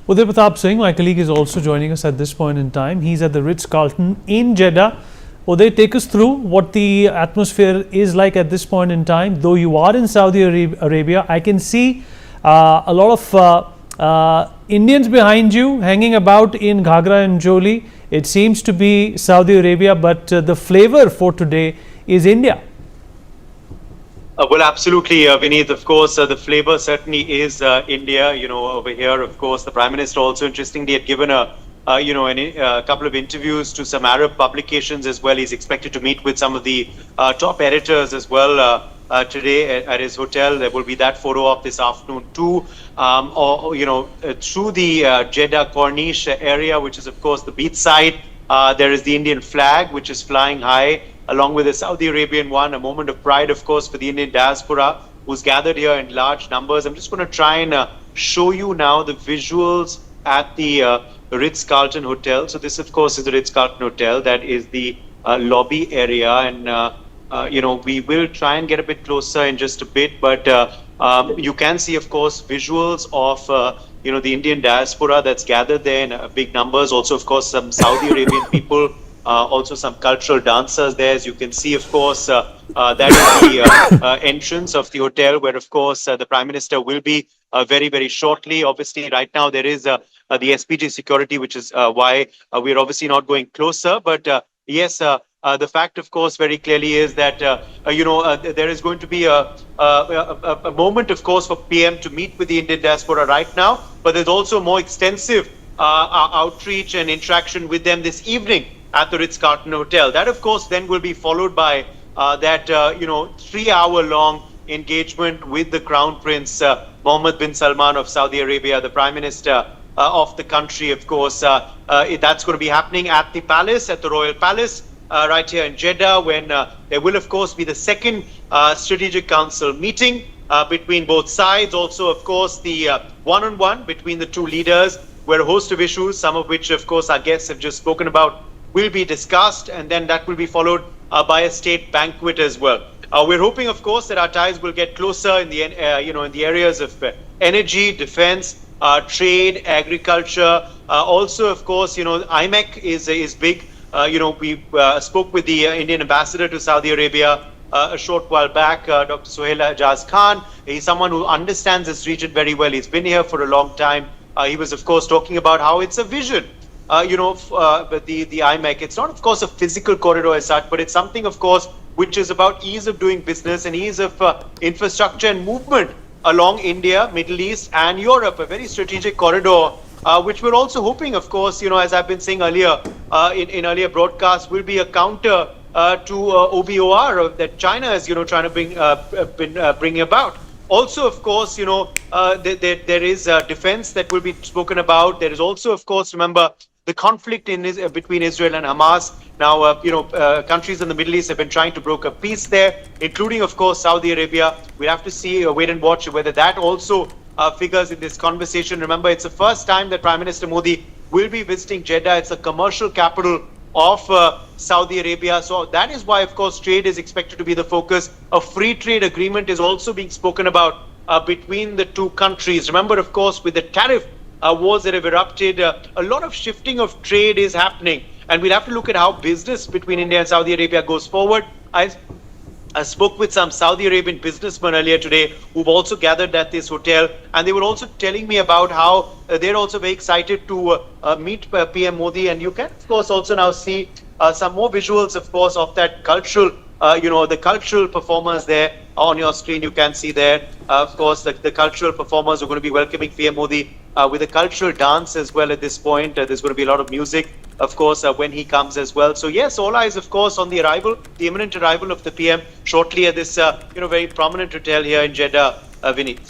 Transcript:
Uday Pratap Singh, my colleague, is also joining us at this point in time. He's at the Ritz-Carlton in Jeddah. Uday, take us through what the atmosphere is like at this point in time. Though you are in Saudi Arabia, I can see a lot of Indians behind you hanging about in Ghagra and Joli. It seems to be Saudi Arabia, but the flavor for today is India. Well, absolutely, Vineet. Of course, the flavor certainly is India. Over here, of course, the Prime Minister also interestingly had given a couple of interviews to some Arab publications as well. He's expected to meet with some of the top editors as well today at his hotel. There will be that photo op this afternoon too. Through the Jeddah Corniche area, which is of course the beach side, there is the Indian flag, which is flying high, along with the Saudi Arabian one, a moment of pride, of course, for the Indian diaspora who's gathered here in large numbers. I'm just going to try and show you now the visuals at the Ritz-Carlton Hotel. So this, of course, is the Ritz-Carlton Hotel. That is the lobby area. And, we will try and get a bit closer in just a bit. But you can see, of course, visuals of, the Indian diaspora that's gathered there in big numbers. Also, of course, some Saudi Arabian people. Also some cultural dancers there. As you can see, of course, that is the entrance of the hotel where, of course, the Prime Minister will be very, very shortly. Obviously, right now there is the SPG security, which is why we're obviously not going closer. But yes, the fact, of course, very clearly is that, there is going to be a moment, of course, for PM to meet with the Indian diaspora right now. But there's also more extensive outreach and interaction with them this evening at the Ritz-Carlton Hotel. That, of course, then will be followed by that 3-hour-long engagement with the Crown Prince Mohammed bin Salman of Saudi Arabia, the Prime Minister of the country, of course. That's going to be happening at the palace, at the Royal Palace, right here in Jeddah, when there will, of course, be the second Strategic Council meeting between both sides. Also, of course, the one-on-one between the two leaders, where a host of issues, some of which, of course, our guests have just spoken about, will be discussed, and then that will be followed by a state banquet as well. We're hoping, of course, that our ties will get closer in the in the areas of energy, defense, trade, agriculture. Also, of course, IMEC is big. We spoke with the Indian ambassador to Saudi Arabia a short while back, Dr. Sohail Ajaz Khan. He's someone who understands this region very well. He's been here for a long time. He was, of course, talking about how it's a vision. The IMEC. It's not, of course, a physical corridor as such, but it's something, of course, which is about ease of doing business and ease of infrastructure and movement along India, Middle East, and Europe. A very strategic corridor, which we're also hoping, of course, as I've been saying earlier in earlier broadcasts, will be a counter to OBOR that China is, trying to bring about. Also, of course, there is defense that will be spoken about. There is also, of course, remember, the conflict between Israel and Hamas. Now, countries in the Middle East have been trying to broker peace there, including, of course, Saudi Arabia. We'll have to see, wait and watch whether that also figures in this conversation. Remember, it's the first time that Prime Minister Modi will be visiting Jeddah. It's the commercial capital of Saudi Arabia. So that is why, of course, trade is expected to be the focus. A free trade agreement is also being spoken about between the two countries. Remember, of course, with the tariff wars that have erupted, a lot of shifting of trade is happening. And we'll have to look at how business between India and Saudi Arabia goes forward. I spoke with some Saudi Arabian businessmen earlier today who've also gathered at this hotel. And they were also telling me about how they're also very excited to meet PM Modi. And you can, of course, also now see some more visuals, of course, of that cultural, the cultural performers there on your screen. You can see there, of course, the cultural performers are going to be welcoming PM Modi with a cultural dance as well at this point. There's going to be a lot of music, of course, when he comes as well. So yes, all eyes, of course, on the imminent arrival of the PM shortly at this, very prominent hotel here in Jeddah, Vineet.